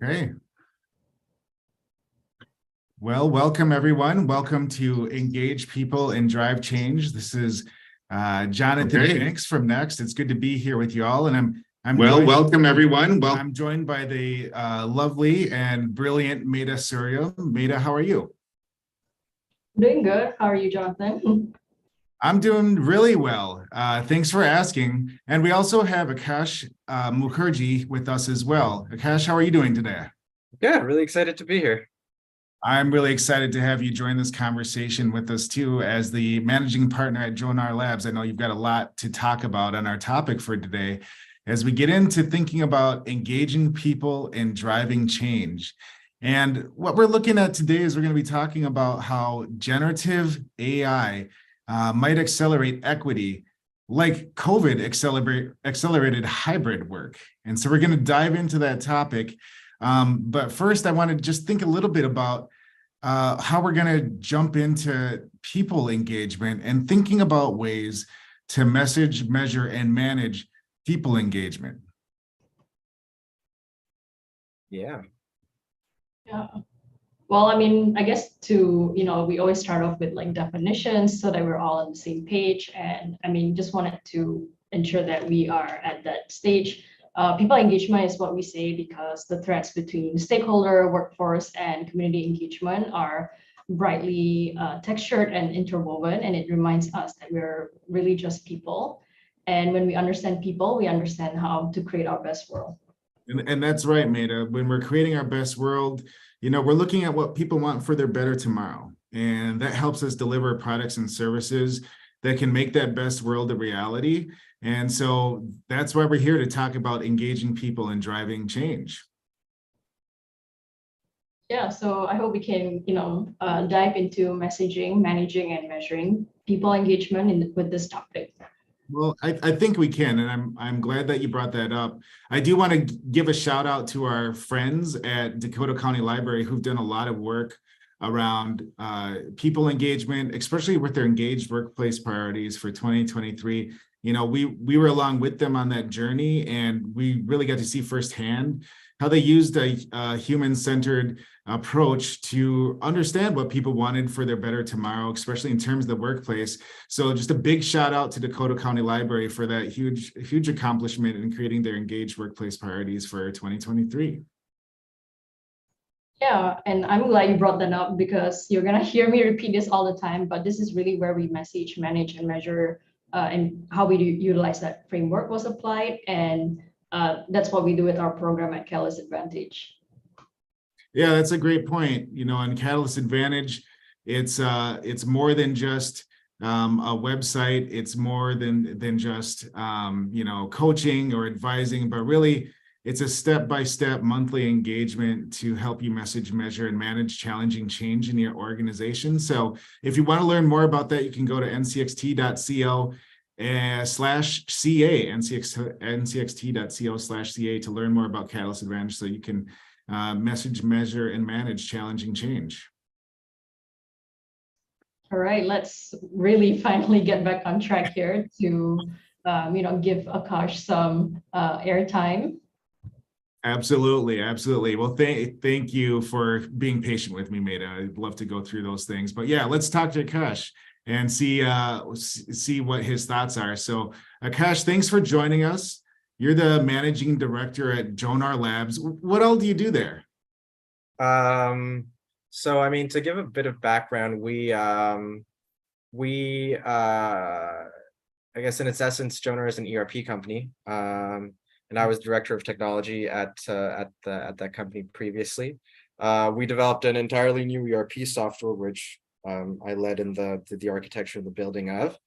Okay. Well, welcome everyone. Welcome to Engage People and Drive Change. This is Jonathan Banks from Next. It's good to be here with you all, and welcome everyone. Well, I'm joined by the lovely and brilliant Meta Surya. Meta, how are you? Doing good. How are you, Jonathan? I'm doing really well. Thanks for asking. And we also have Akash Mukherjee with us as well. Akash, how are you doing today? Yeah, really excited to be here. I'm really excited to have you join this conversation with us too, as the managing partner at Jonar Labs. I know you've got a lot to talk about on our topic for today, as we get into thinking about engaging people and driving change. And what we're looking at today is we're going to be talking about how generative AI might accelerate equity, like COVID accelerated hybrid work. And so we're going to dive into that topic. But first, I want to just think a little bit about how we're going to jump into people engagement and thinking about ways to message, measure, and manage people engagement. Yeah. Well, I mean, I guess we always start off with like definitions so that we're all on the same page. And I mean, just wanted to ensure that we are at that stage. People engagement is what we say because the threads between stakeholder, workforce, and community engagement are brightly textured and interwoven, and it reminds us that we're really just people. And when we understand people, we understand how to create our best world. And that's right, Meta. When we're creating our best world, we're looking at what people want for their better tomorrow. And that helps us deliver products and services that can make that best world a reality. And so that's why we're here to talk about engaging people and driving change. Yeah, so I hope we can, dive into messaging, managing, and measuring people engagement with this topic. Well, I think we can, and I'm glad that you brought that up. I do want to give a shout out to our friends at Dakota County Library who've done a lot of work around people engagement, especially with their engaged workplace priorities for 2023. We were along with them on that journey, and we really got to see firsthand how they used a human-centered approach to understand what people wanted for their better tomorrow, especially in terms of the workplace. So just a big shout out to Dakota County Library for that huge accomplishment in creating their engaged workplace priorities for 2023. Yeah, and I'm glad you brought that up because you're going to hear me repeat this all the time, but this is really where we message, manage, and measure and how we utilize that framework was applied. And that's what we do with our program at Catalyst Advantage. Yeah, that's a great point. On Catalyst Advantage, it's more than just a website. It's more than just coaching or advising, but really it's a step-by-step monthly engagement to help you message, measure, and manage challenging change in your organization. So if you want to learn more about that, you can go to ncxt.co/ca, ncxt.co/ca to learn more about Catalyst Advantage so you can message, measure, and manage challenging change. All right, let's really finally get back on track here to give Akash some airtime. Absolutely. Well, thank you for being patient with me, Meta. I'd love to go through those things, but yeah, let's talk to Akash and see what his thoughts are. So Akash, thanks for joining us. You're the managing director at Jonar Labs. What all do you do there? So I mean, to give a bit of background, we I guess in its essence, Jonar is an ERP company. And I was director of technology at that company previously. We developed an entirely new ERP software, which I led in the architecture of the building of.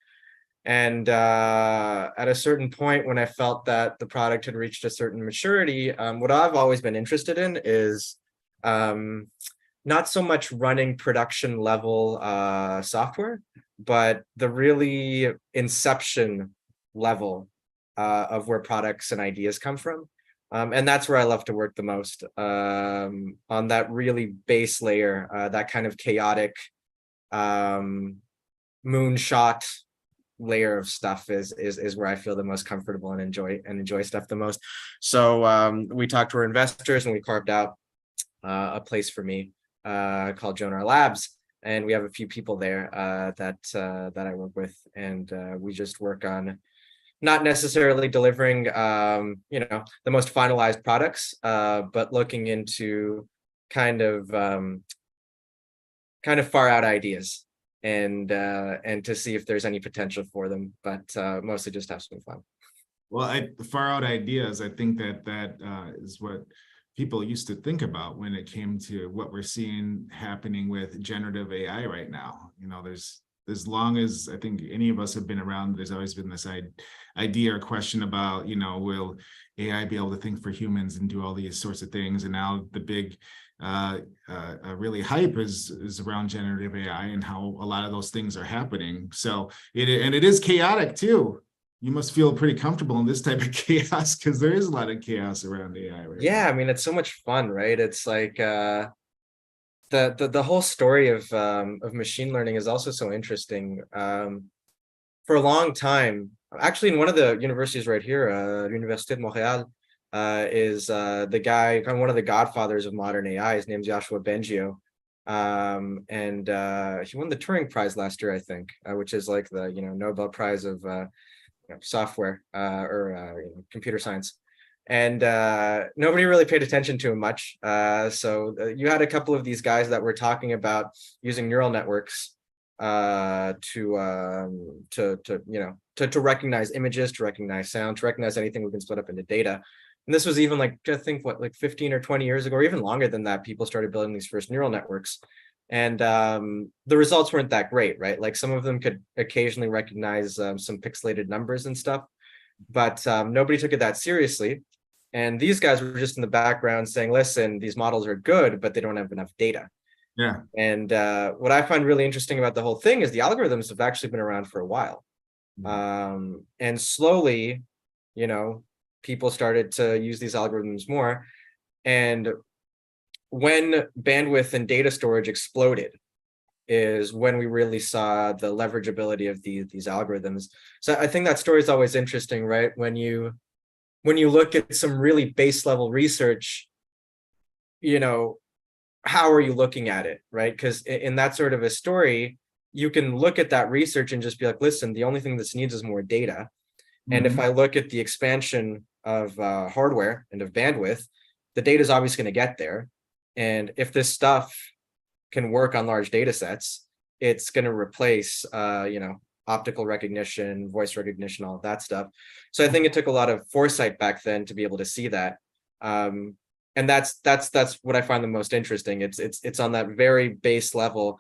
And at a certain point, when I felt that the product had reached a certain maturity, what I've always been interested in is not so much running production level software, but the really inception level of where products and ideas come from. And that's where I love to work the most, on that really base layer, that kind of chaotic moonshot layer of stuff is where I feel the most comfortable and enjoy stuff the most. So we talked to our investors and we carved out a place for me called Jonar Labs. And we have a few people there that I work with, and we just work on not necessarily delivering, the most finalized products, but looking into kind of far out ideas and to see if there's any potential for them, but mostly just have some fun. Well, far out ideas, I think that is what people used to think about when it came to what we're seeing happening with generative AI right now. There's, as long as I think any of us have been around, there's always been this idea or question about, will AI be able to think for humans and do all these sorts of things? And now the big really hype is around generative AI and how a lot of those things are happening. So it is chaotic too. You must feel pretty comfortable in this type of chaos, because there is a lot of chaos around AI right now. I mean, it's so much fun, right? It's like the whole story of machine learning is also so interesting. For a long time, actually, in one of the universities right here, Université de Montréal, is the guy, kind of one of the godfathers of modern AI. His name's Joshua Bengio, and he won the Turing Prize last year, I think, which is like the Nobel Prize of software or computer science. And nobody really paid attention to him much. So you had a couple of these guys that were talking about using neural networks to recognize images, to recognize sound, to recognize anything we can split up into data. And this was even like, I think, like 15 or 20 years ago, or even longer than that, people started building these first neural networks. And the results weren't that great, right? Like some of them could occasionally recognize some pixelated numbers and stuff, but nobody took it that seriously. And these guys were just in the background saying, listen, these models are good, but they don't have enough data. Yeah. And what I find really interesting about the whole thing is the algorithms have actually been around for a while. And slowly, people started to use these algorithms more. And when bandwidth and data storage exploded is when we really saw the leverageability of these algorithms. So I think that story is always interesting, right? When you look at some really base level research, how are you looking at it, right? Because in that sort of a story, you can look at that research and just be like, listen, the only thing this needs is more data. And if I look at the expansion of hardware and of bandwidth, the data is obviously going to get there. And if this stuff can work on large data sets, it's going to replace, optical recognition, voice recognition, all of that stuff. So I think it took a lot of foresight back then to be able to see that. And that's what I find the most interesting. It's on that very base level.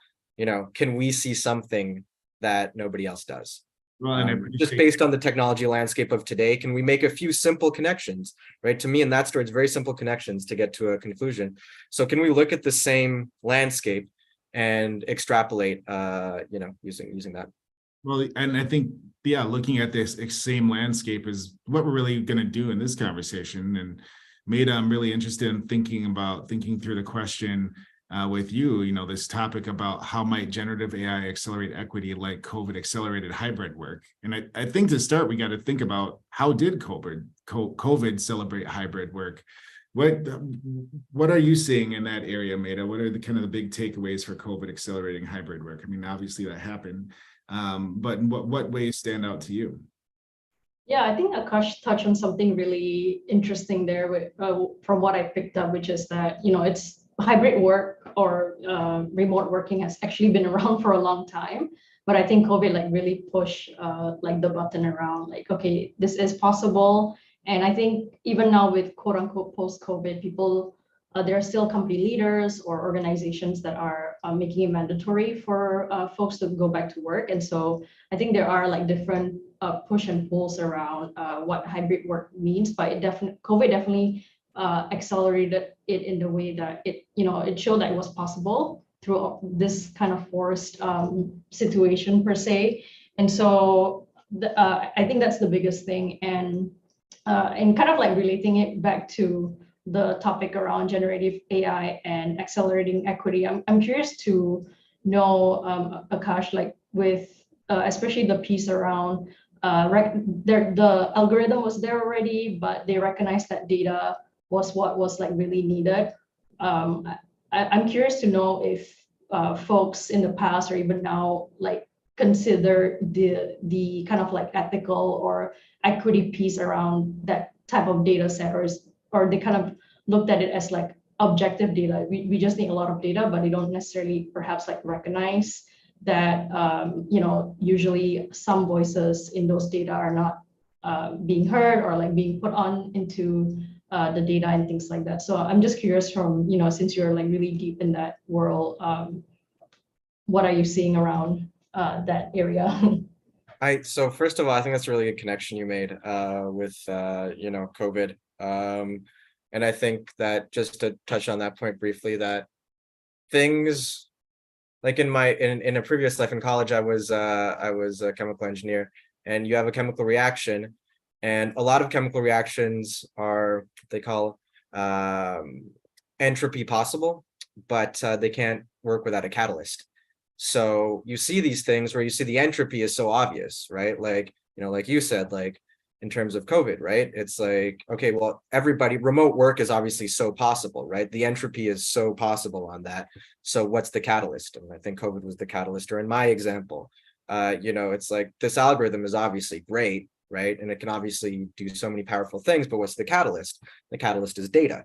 Can we see something that nobody else does? Well, and just based on the technology landscape of today, can we make a few simple connections, right? To me, in that story, it's very simple connections to get to a conclusion. So can we look at the same landscape and extrapolate, using that? Well, and I think, looking at this same landscape is what we're really going to do in this conversation. And Maida, I'm really interested in thinking through the question with you, this topic about how might generative AI accelerate equity like COVID accelerated hybrid work. And I think to start, we got to think about how did COVID celebrate hybrid work? What are you seeing in that area, Maida? What are the kind of the big takeaways for COVID accelerating hybrid work? I mean, obviously that happened, but what ways stand out to you? Yeah, I think Akash touched on something really interesting there from what I picked up, which is that, it's hybrid work or remote working has actually been around for a long time. But I think COVID really pushed the button around okay, this is possible. And I think even now with quote unquote post-COVID, people, there are still company leaders or organizations that are making it mandatory for folks to go back to work. And so I think there are different push and pulls around what hybrid work means, but COVID definitely accelerated it in the way that it showed that it was possible through this kind of forced situation per se. And so I think that's the biggest thing. And kind of relating it back to the topic around generative AI and accelerating equity, I'm curious to know, Akash, with especially the piece around the algorithm was there already, but they recognized that data was what was really needed. I'm curious to know if folks in the past or even now like consider the kind of like ethical or equity piece around that type of data set, or they kind of looked at it as like objective data. We just need a lot of data, but they don't necessarily perhaps like recognize that usually some voices in those data are not being heard or like being put on into the data and things like that. So I'm just curious from, since you're like really deep in that world, what are you seeing around that area? So first of all, I think that's a really good connection you made with COVID. And I think that, just to touch on that point briefly, that things like in a previous life in college, I was a chemical engineer, and you have a chemical reaction, and a lot of chemical reactions are what they call entropy possible, but they can't work without a catalyst. So you see these things where you see the entropy is so obvious, right? Like, like you said, like in terms of COVID, right? It's like, okay, well, remote work is obviously so possible, right? The entropy is so possible on that. So what's the catalyst? And I think COVID was the catalyst. Or in my example, it's like this algorithm is obviously great, right? And it can obviously do so many powerful things, but what's the catalyst? The catalyst is data.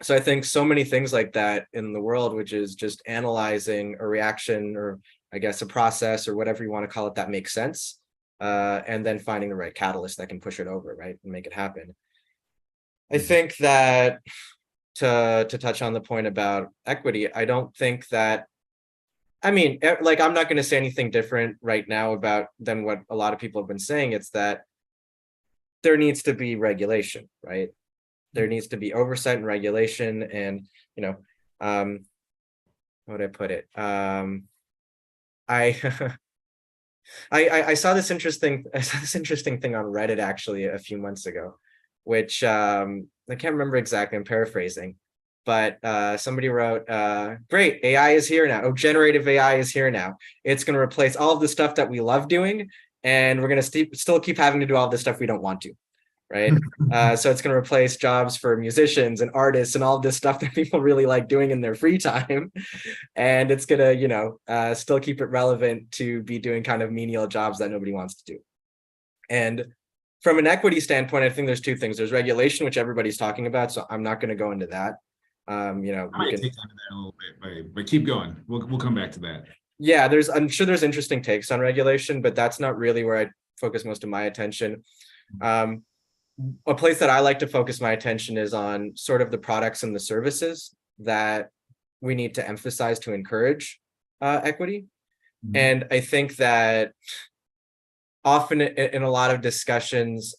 So I think so many things like that in the world, which is just analyzing a reaction, or I guess a process, or whatever you want to call it, that makes sense. And then finding the right catalyst that can push it over, right, and make it happen. I think that to touch on the point about equity, I don't think that, like, I'm not going to say anything different right now than what a lot of people have been saying. It's that there needs to be regulation, right? There needs to be oversight and regulation, and how would I put it? I saw this interesting thing on Reddit actually a few months ago, which I can't remember exactly. I'm paraphrasing, but somebody wrote, "Great, AI is here now. Oh, generative AI is here now. It's going to replace all of the stuff that we love doing, and we're going to still keep having to do all this stuff we don't want to." Right. So it's going to replace jobs for musicians and artists and all of this stuff that people really like doing in their free time. And it's going to, still keep it relevant to be doing kind of menial jobs that nobody wants to do. And from an equity standpoint, I think there's two things. There's regulation, which everybody's talking about, so I'm not going to go into that. I might take on that a little bit, but keep going. We'll come back to that. Yeah, I'm sure there's interesting takes on regulation, but that's not really where I focus most of my attention. A place that I like to focus my attention is on sort of the products and the services that we need to emphasize to encourage equity. Mm-hmm. And I think that often in a lot of discussions,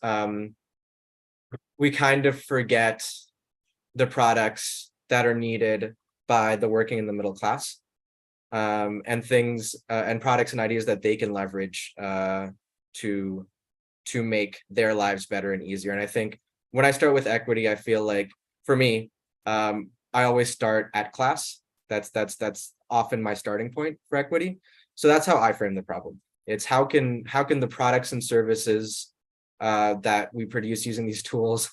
we kind of forget the products that are needed by the working and the middle class, and things and products and ideas that they can leverage to make their lives better and easier. And I think when I start with equity, I feel like for me, I always start at class. That's often my starting point for equity. So that's how I frame the problem. It's how can the products and services that we produce using these tools,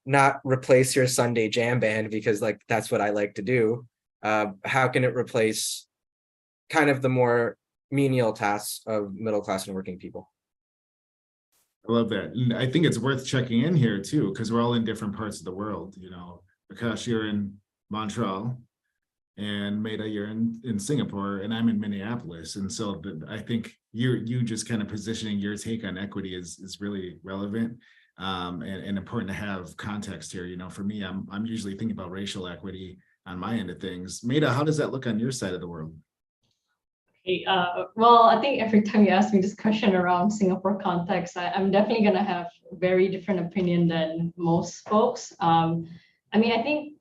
not replace your Sunday jam band, because like that's what I like to do. How can it replace kind of the more menial tasks of middle class and working people? I love that. And I think it's worth checking in here too, because we're all in different parts of the world, Because you're in Montreal and Maida, you're in Singapore, and I'm in Minneapolis. And so I think you just kind of positioning your take on equity is really relevant and important to have context here. For me, I'm usually thinking about racial equity on my end of things. Maida, how does that look on your side of the world? Well, I think every time you ask me this question around Singapore context, I'm definitely going to have a very different opinion than most folks. I think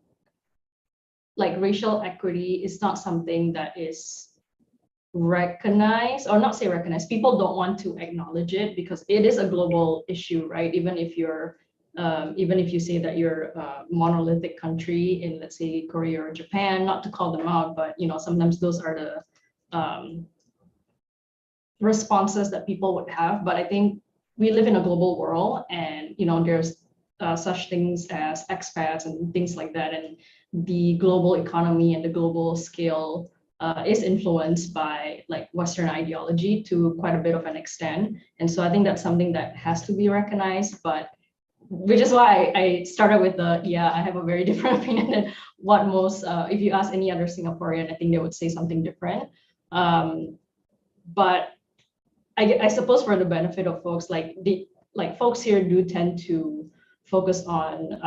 like racial equity is not something that is recognized, or not say recognized. People don't want to acknowledge it because it is a global issue, right? Even if you say that you're a monolithic country in, let's say, Korea or Japan, not to call them out, but sometimes those are the responses that people would have. But I think we live in a global world, and there's such things as expats and things like that, and the global economy and the global scale is influenced by like Western ideology to quite a bit of an extent. And so I think that's something that has to be recognized, but which is why I started with I have a very different opinion than what most, if you ask any other Singaporean, I think they would say something different. But I suppose for the benefit of folks, like folks here do tend to focus on,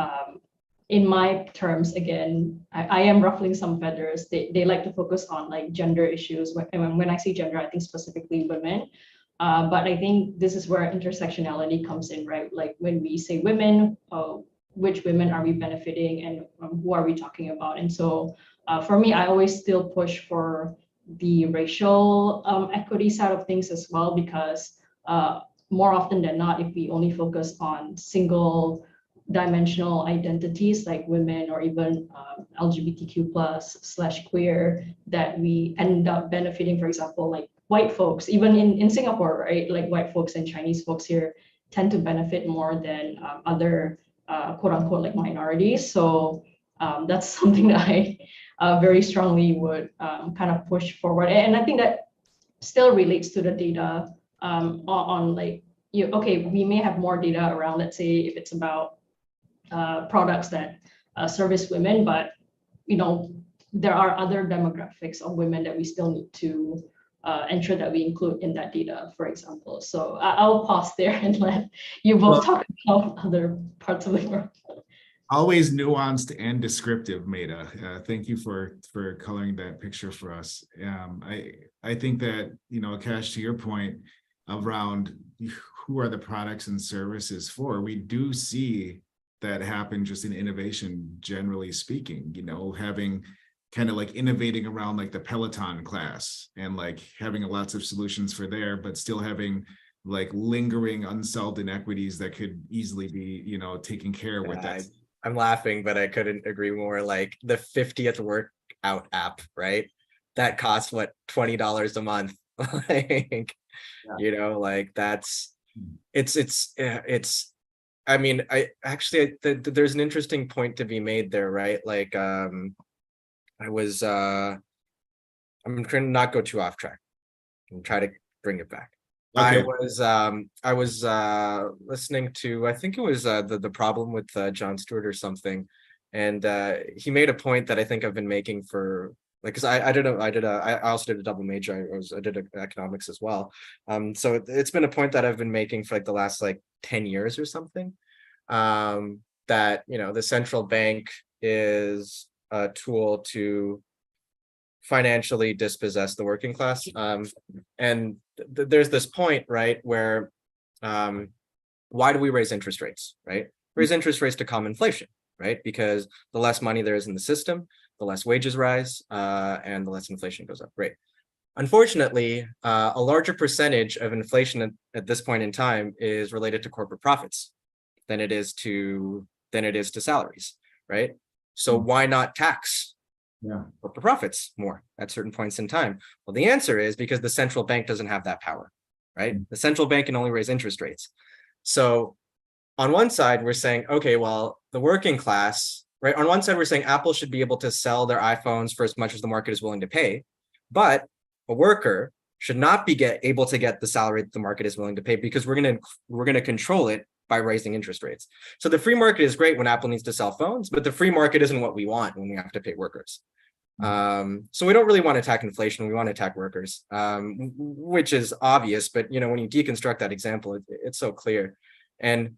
in my terms, again, I am ruffling some feathers. They like to focus on like gender issues. When I say gender, I think specifically women. But I think this is where intersectionality comes in, right? Like when we say women, which women are we benefiting, and who are we talking about? And so for me, I always still push for the racial equity side of things as well, because more often than not, if we only focus on single dimensional identities like women or even LGBTQ plus / queer, that we end up benefiting, for example, like white folks, even in Singapore, right? Like white folks and Chinese folks here tend to benefit more than other quote unquote like minorities. So that's something that I very strongly would kind of push forward. And I think that still relates to the data on like, okay, we may have more data around, let's say if it's about products that service women, but there are other demographics of women that we still need to ensure that we include in that data, for example. So I'll pause there and let you both talk about other parts of the world. Always nuanced and descriptive, Maida. Thank you for coloring that picture for us. I think that, Akash, to your point around who are the products and services for, we do see that happen just in innovation, generally speaking, having kind of like innovating around like the Peloton class and like having lots of solutions for there, but still having like lingering unsolved inequities that could easily be, taken care of with that. I'm laughing, but I couldn't agree more. Like the 50th workout app, right? That costs what, $20 a month. Like, like that's it's I mean, there's an interesting point to be made there, right? Like, I'm trying to not go too off track and try to bring it back. Okay. I was listening to, I think it was the problem with Jon Stewart or something, and he made a point that I think I've been making for like, because I also did a double major. I did economics as well. So it's been a point that I've been making for like the last like 10 years or something. That the central bank is a tool to financially dispossess the working class. And there's this point, right, where why do we raise interest rates, right? Raise interest rates to calm inflation, right? Because the less money there is in the system, the less wages rise, and the less inflation goes up. Great. Unfortunately, a larger percentage of inflation at this point in time is related to corporate profits than it is to salaries, right? So why not tax corporate profits more at certain points in time? Well, the answer is because the central bank doesn't have that power, right? The central bank can only raise interest rates. So on one side, we're saying, okay, well, the working class, right? On one side, we're saying Apple should be able to sell their iPhones for as much as the market is willing to pay, but a worker should not be able to get the salary that the market is willing to pay, because we're going to control it by raising interest rates. So the free market is great when Apple needs to sell phones, but the free market isn't what we want when we have to pay workers. So we don't really want to attack inflation. We want to attack workers, which is obvious. But when you deconstruct that example, it's so clear. And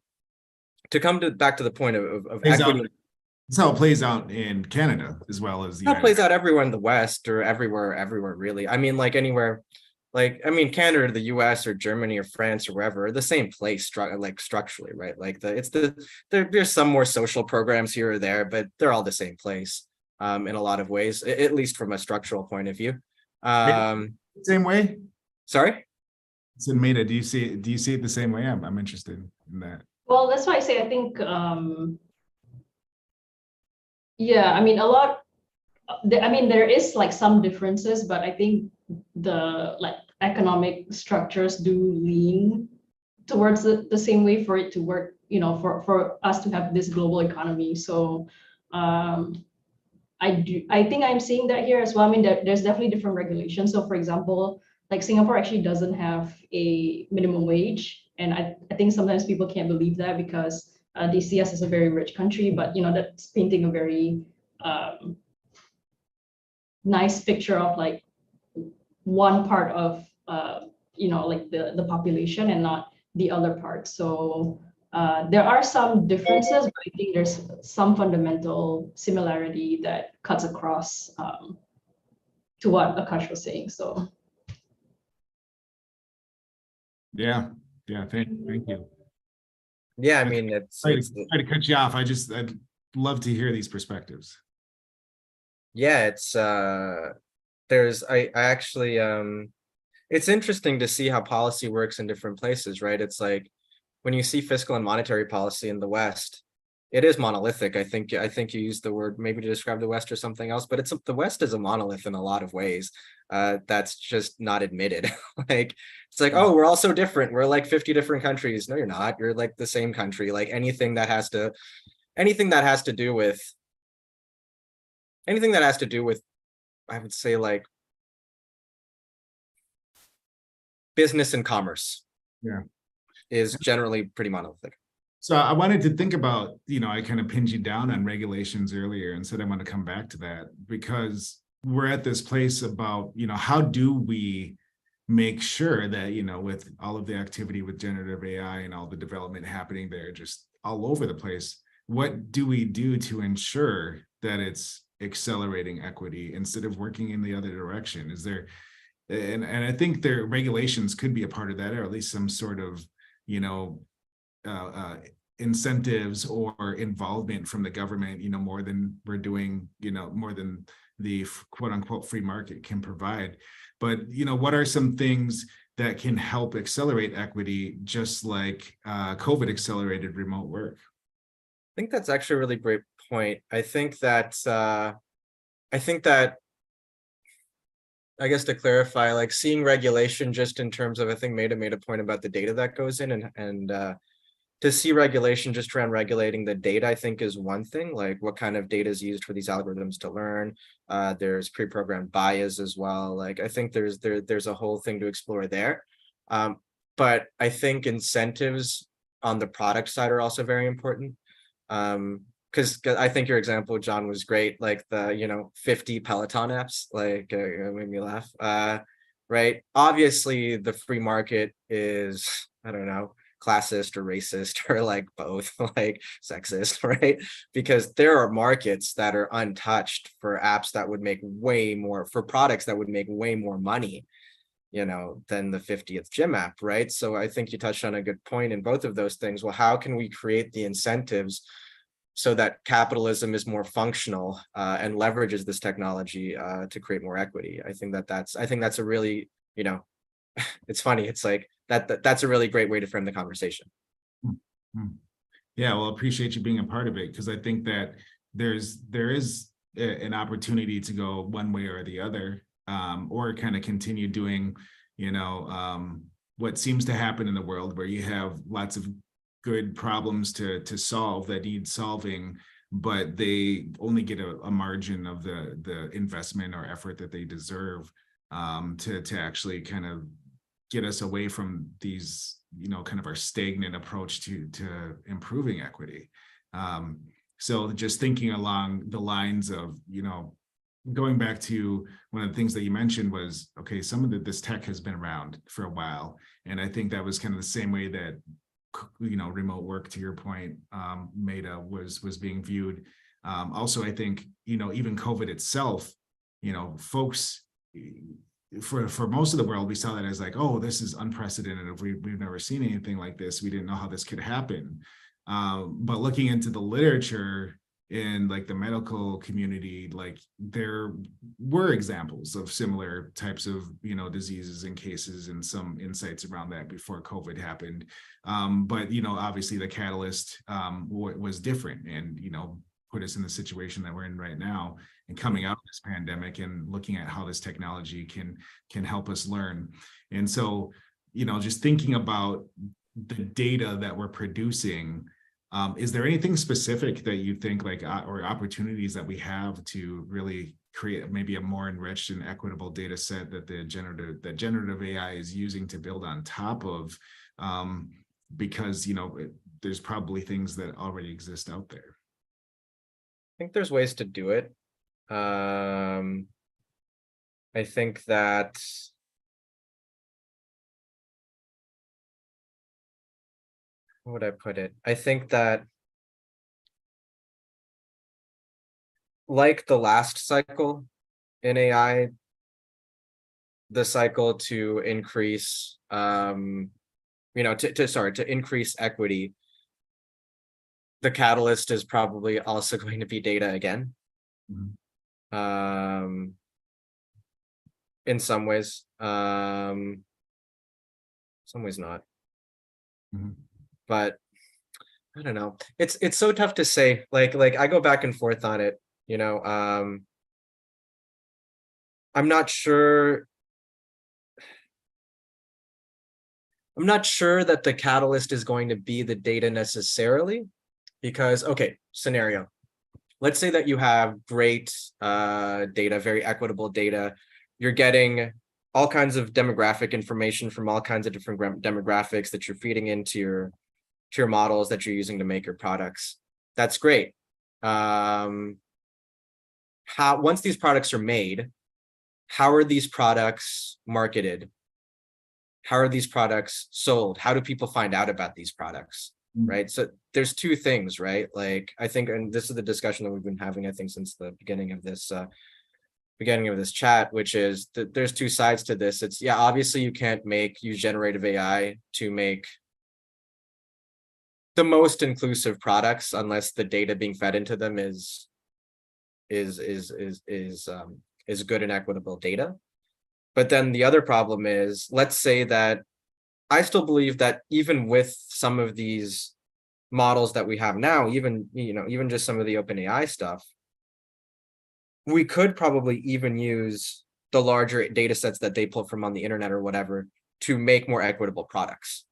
to come back to the point of equity. That's how it plays out in Canada as well as the United. It plays out everywhere in the West, or everywhere really. I mean, like anywhere. Like, I mean, Canada, the US, or Germany, or France, or wherever, the same place, like structurally, right? Like there's some more social programs here or there, but they're all the same place in a lot of ways, at least from a structural point of view. Same way? Sorry? So Maida, do you see it the same way? I'm interested in that. Well, that's why I say I think, yeah, I mean, there is like some differences, but I think the like economic structures do lean towards the same way for it to work, for us to have this global economy. So I think I'm seeing that here as well. I mean, there's definitely different regulations. So for example, like Singapore actually doesn't have a minimum wage. And I think sometimes people can't believe that because they see us as a very rich country, but that's painting a very nice picture of like one part of like the population and not the other part. So there are some differences, but I think there's some fundamental similarity that cuts across to what Akash was saying. So Yeah, thank you. Yeah, I mean, Sorry to cut you off. I'd love to hear these perspectives. yeah, I actually it's interesting to see how policy works in different places, right? It's like when you see fiscal and monetary policy in the West, it is monolithic. I think you used the word maybe to describe the West or something else, but the West is a monolith in a lot of ways. That's just not admitted. Like it's like, oh, we're all so different. We're like 50 different countries. No, you're not. You're like the same country. Like anything that has to do with I would say like business and commerce. Yeah. Is generally pretty monolithic. So I wanted to think about, I kind of pinned you down on regulations earlier and said I want to come back to that because we're at this place about, how do we make sure that, with all of the activity with generative AI and all the development happening there, just all over the place, what do we do to ensure that it's accelerating equity instead of working in the other direction? Is there, and I think their regulations could be a part of that, or at least some sort of, incentives or involvement from the government, more than we're doing, more than the quote unquote free market can provide. But, what are some things that can help accelerate equity, just like COVID accelerated remote work? I think that's actually a really great point. I guess to clarify, like seeing regulation just in terms of, I think Maida made a point about the data that goes in and to see regulation just around regulating the data, I think is one thing, like what kind of data is used for these algorithms to learn. There's pre-programmed bias as well. Like I think there's a whole thing to explore there. But I think incentives on the product side are also very important. Because I think your example, John, was great. Like the 50 Peloton apps, like made me laugh. Right? Obviously, the free market is, I don't know, classist or racist or like both, like sexist, right? Because there are markets that are untouched for apps that would make way more, for products that would make way more money, than the 50th gym app, right? So I think you touched on a good point in both of those things. Well, how can we create the incentives so that capitalism is more functional and leverages this technology to create more equity? I think that's a really, it's funny. It's like that's a really great way to frame the conversation. Yeah, well, appreciate you being a part of it, because I think that there is an opportunity to go one way or the other, or kind of continue doing, what seems to happen in the world, where you have lots of good problems to solve that need solving, but they only get a margin of the investment or effort that they deserve to actually kind of get us away from these, kind of our stagnant approach to improving equity. So just thinking along the lines of, going back to one of the things that you mentioned was, okay, some of this tech has been around for a while. And I think that was kind of the same way that, remote work, to your point, Maida, was being viewed. Also, I think, even COVID itself, folks, for most of the world, we saw that as like, oh, this is unprecedented. We've never seen anything like this. We didn't know how this could happen. But looking into the literature in like the medical community, like there were examples of similar types of, diseases and cases, and some insights around that before COVID happened. But, obviously the catalyst was different, and, put us in the situation that we're in right now, and coming out of this pandemic and looking at how this technology can help us learn. And so, just thinking about the data that we're producing, is there anything specific that you think like or opportunities that we have to really create maybe a more enriched and equitable data set that generative AI is using to build on top of, because there's probably things that already exist out there. I think there's ways to do it. I think that how would I put it? I think that like the last cycle in AI, the cycle to increase to increase equity, the catalyst is probably also going to be data again. Mhm. In some ways, not. Mhm. But I don't know. It's so tough to say. Like I go back and forth on it. I'm not sure. I'm not sure that the catalyst is going to be the data necessarily, because okay, scenario. Let's say that you have great data, very equitable data. You're getting all kinds of demographic information from all kinds of different demographics that you're feeding into your models that you're using to make your products. That's great. Once these products are made, how are these products marketed? How are these products sold? How do people find out about these products? Right. So there's two things, right? Like I think, and this is the discussion that we've been having, I think, since the beginning of this chat, which is that there's two sides to this. It's obviously you can't use generative AI to make the most inclusive products unless the data being fed into them is good and equitable data. But then the other problem is, let's say that I still believe that even with some of these models that we have now, even just some of the OpenAI stuff, we could probably even use the larger data sets that they pull from on the internet or whatever to make more equitable products.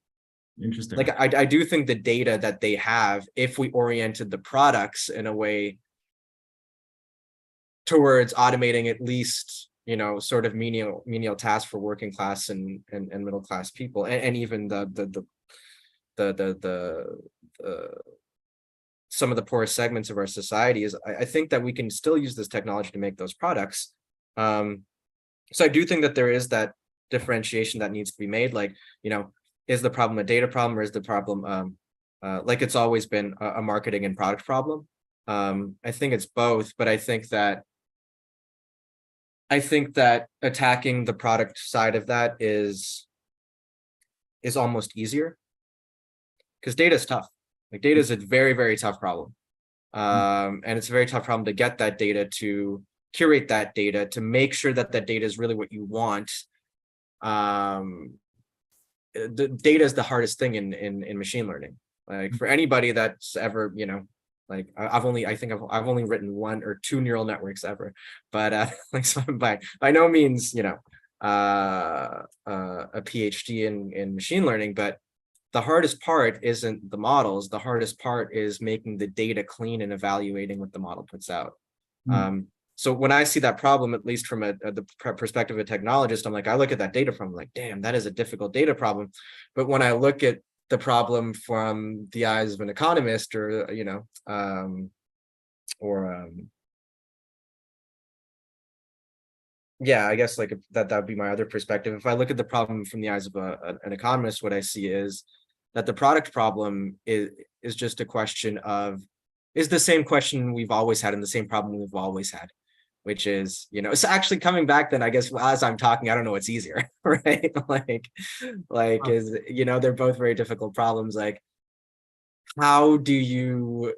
Interesting. Like I do think the data that they have, if we oriented the products in a way towards automating at least sort of menial tasks for working class and middle class people, and even the some of the poorest segments of our society, is I think that we can still use this technology to make those products. So I do think that there is that differentiation that needs to be made. Like, is the problem a data problem, or is the problem like it's always been a marketing and product problem? I think it's both, but I think that attacking the product side of that is almost easier, because data is tough. Like data is a very, very tough problem. And it's a very tough problem to get that data, to curate that data, to make sure that that data is really what you want. The data is the hardest thing in machine learning. Like for anybody that's ever, like I've only written 1 or 2 neural networks ever, but like, so by no means, a PhD in machine learning, but the hardest part isn't the models. The hardest part is making the data clean and evaluating what the model puts out. So when I see that problem, at least from the perspective of a technologist, I'm like, I look at that data from like, damn, that is a difficult data problem. But when I look at the problem from the eyes of an economist, or I guess like that would be my other perspective. If I look at the problem from the eyes of an economist, what I see is that the product problem is just a question of, is the same question we've always had and the same problem we've always had, which is, it's actually coming back then, I guess, as I'm talking, I don't know what's easier, right? like is, they're both very difficult problems. Like, how do you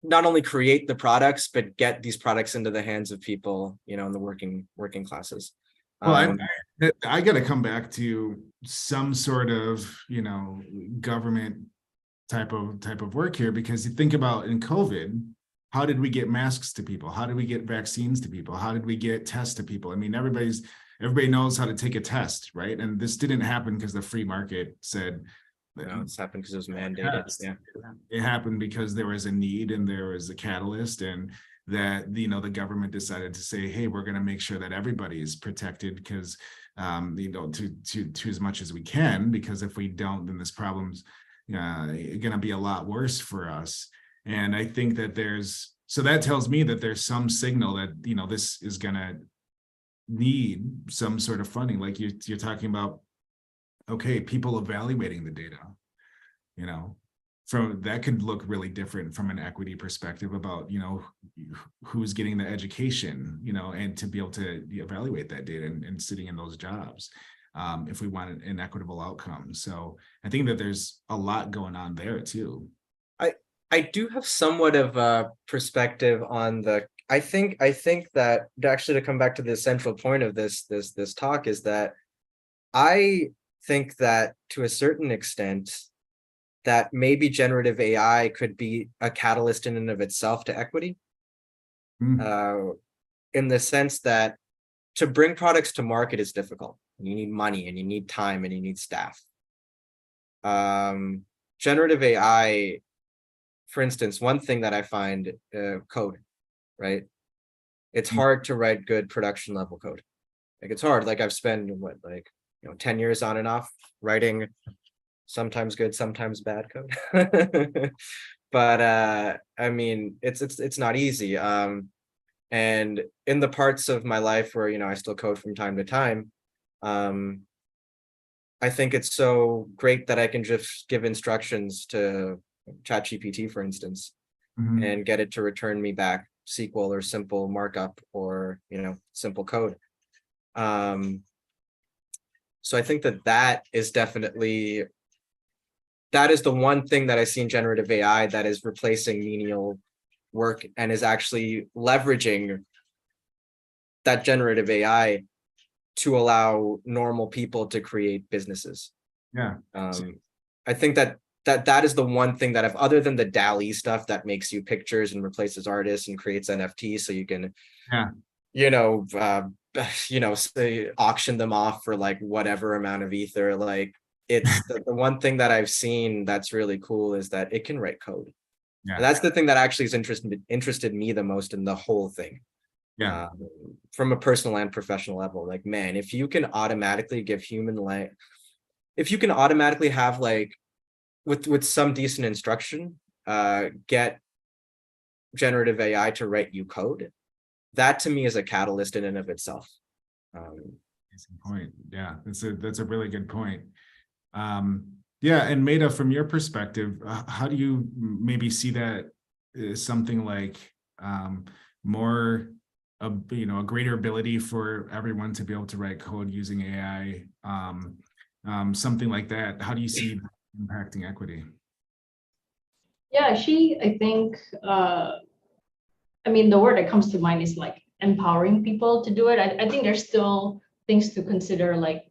not only create the products, but get these products into the hands of people, in the working classes? Well, I got to come back to some sort of, government type of work here, because you think about in COVID, how did we get masks to people? How did we get vaccines to people? How did we get tests to people? I mean, everybody knows how to take a test, right? And this didn't happen because the free market said, it's happened because it was mandated. Yeah. it happened because there was a need and there was a catalyst, and that, you know, the government decided to say, hey, we're going to make sure that everybody is protected, because you know, to as much as we can, because if we don't, then this problem's going to be a lot worse for us. And I think that so that tells me that there's some signal that, you know, this is going to need some sort of funding, like you're talking about. Okay, people evaluating the data, you know, from that could look really different from an equity perspective about, you know, who's getting the education, you know, and to be able to evaluate that data and sitting in those jobs, if we want an equitable outcome. So I think that there's a lot going on there too. I do have somewhat of a perspective on the, I think that actually, to come back to the central point of this talk, is that I think that to a certain extent that maybe generative AI could be a catalyst in and of itself to equity, in the sense that to bring products to market is difficult. You need money and you need time and you need staff. Generative AI, for instance, one thing that I find, code, right? It's hard to write good production level code. Like, it's hard. Like, I've spent 10 years on and off writing sometimes good, sometimes bad code. But I mean, it's not easy. And in the parts of my life where, you know, I still code from time to time, I think it's so great that I can just give instructions to ChatGPT, for instance, and get it to return me back SQL or simple markup or, you know, simple code. So I think that is definitely, that is the one thing that I see in generative AI that is replacing menial work and is actually leveraging that generative AI to allow normal people to create businesses. Yeah. I think that is the one thing that, other than the DALL-E stuff that makes you pictures and replaces artists and creates NFTs so you can, say, auction them off for like whatever amount of ether. Like, it's the one thing that I've seen that's really cool is that it can write code. Yeah. And that's the thing that actually has interested me the most in the whole thing. Yeah. From a personal and professional level, like, man, if you can automatically give if you can automatically have, like, with some decent instruction, get generative AI to write you code, that to me is a catalyst in and of itself. Point. Yeah, that's a really good point. Yeah, and Maida, from your perspective, how do you maybe see that as something like more, a greater ability for everyone to be able to write code using AI, something like that? How do you see impacting equity? Yeah, I think, I mean, the word that comes to mind is like empowering people to do it. I think there's still things to consider, like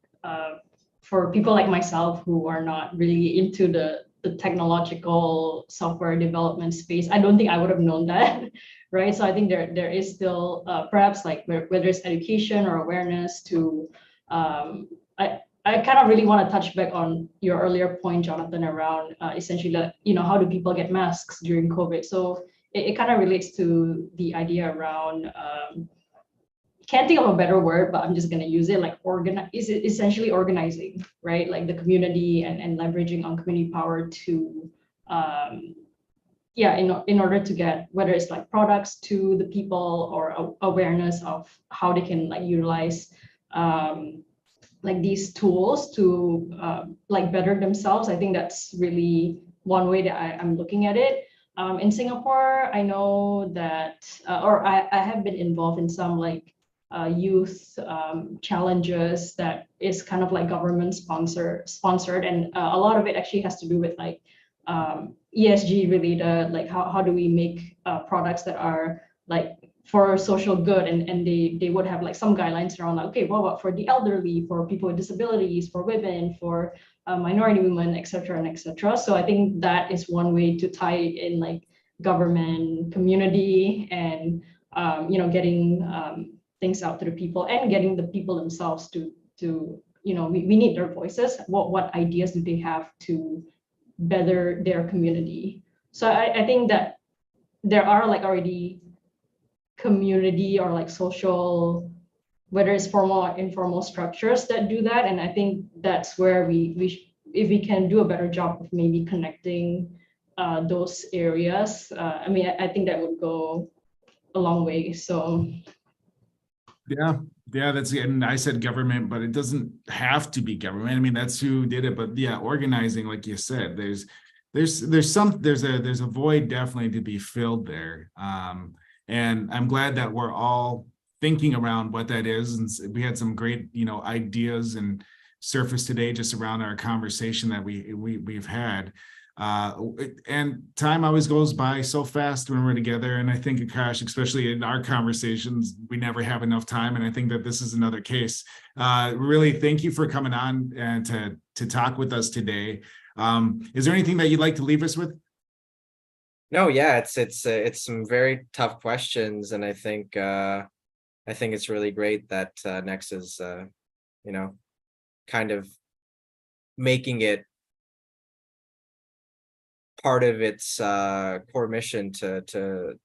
for people like myself who are not really into the technological software development space. I don't think I would have known that, right? So I think there is still perhaps, like, whether it's education or awareness to, I kind of really want to touch back on your earlier point, Jonathan, around essentially, how do people get masks during COVID? So it kind of relates to the idea around, can't think of a better word, but I'm just going to use it, like essentially organizing, right? Like the community and leveraging on community power to, in order to get, whether it's like products to the people or awareness of how they can like utilize like these tools to like better themselves. I think that's really one way that I'm looking at it. In Singapore, I know that, or I have been involved in some like youth challenges that is kind of like government sponsored, and a lot of it actually has to do with like ESG related, like how do we make products that are like for social good, and they would have like some guidelines around like, okay, what about for the elderly, for people with disabilities, for women, for minority women, etc. and etc. So I think that is one way to tie it in, like government, community, and getting things out to the people and getting the people themselves to we need their voices. What ideas do they have to better their community? So I think that there are like already community or like social, whether it's formal or informal structures that do that. And I think that's where if we can do a better job of maybe connecting those areas, I think that would go a long way. So Yeah, that's it. And I said government, but it doesn't have to be government. I mean, that's who did it. But yeah, organizing, like you said, there's a void definitely to be filled there. And I'm glad that we're all thinking around what that is. And we had some great, ideas and surface today just around our conversation that we've had. And time always goes by so fast when we're together. And I think, Akash, especially in our conversations, we never have enough time. And I think that this is another case. Really, thank you for coming on and to talk with us today. Is there anything that you'd like to leave us with? No, yeah, it's some very tough questions, and I think it's really great that Next is kind of making it part of its core mission to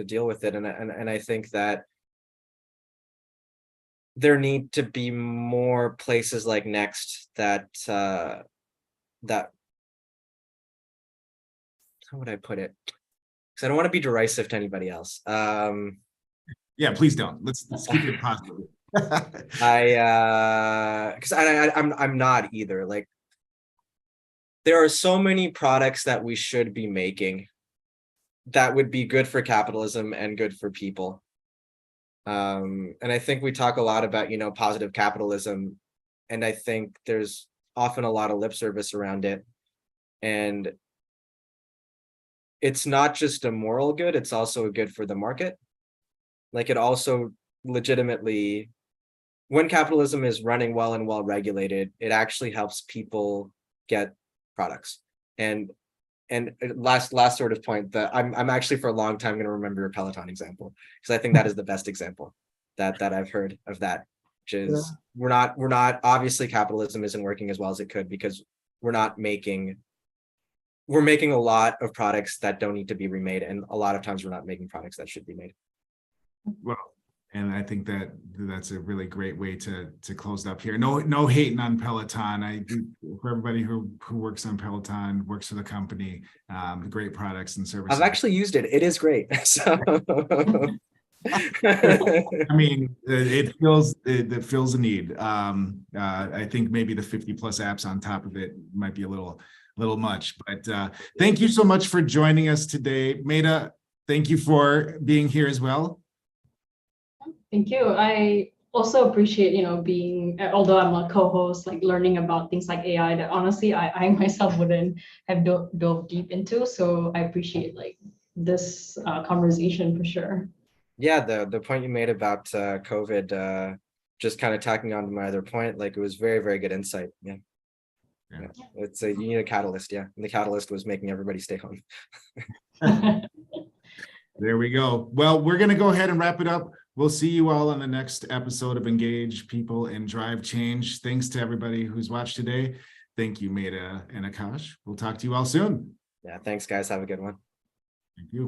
deal with it, and I think that there need to be more places like Next that how would I put it? Because I don't want to be derisive to anybody else. Yeah, please don't. Let's keep it positive. I'm not either. Like, there are so many products that we should be making that would be good for capitalism and good for people. And I think we talk a lot about, positive capitalism, and I think there's often a lot of lip service around it. And it's not just a moral good, it's also a good for the market. Like, it also legitimately, when capitalism is running well and well regulated, it actually helps people get products. And last sort of point, that I'm actually for a long time going to remember your Peloton example, because I think that is the best example that I've heard of that, which is we're not obviously capitalism isn't working as well as it could, because we're making a lot of products that don't need to be remade, and a lot of times we're not making products that should be made. Well, and I think that's a really great way to close up here. No hating on Peloton. I do, for everybody who works on Peloton, works for the company, great products and services. I've actually used it. It is great. So I mean, it fills a need. I think maybe the 50 plus apps on top of it might be a little much, but thank you so much for joining us today. Maida, thank you for being here as well. thank you. I also appreciate, being, although I'm a co-host, like learning about things like AI that honestly I myself wouldn't have dove deep into. So I appreciate like this conversation for sure. Yeah, the point you made about COVID, just kind of tacking on to my other point, like, it was very, very good insight. Yeah. It's you need a catalyst. Yeah, and the catalyst was making everybody stay home. There we go. Well, we're going to go ahead and wrap it up. We'll see you all on the next episode of Engage People and Drive Change. Thanks to everybody who's watched today. Thank you, Maida and Akash. We'll talk to you all soon. Yeah, thanks, guys. Have a good one. Thank you.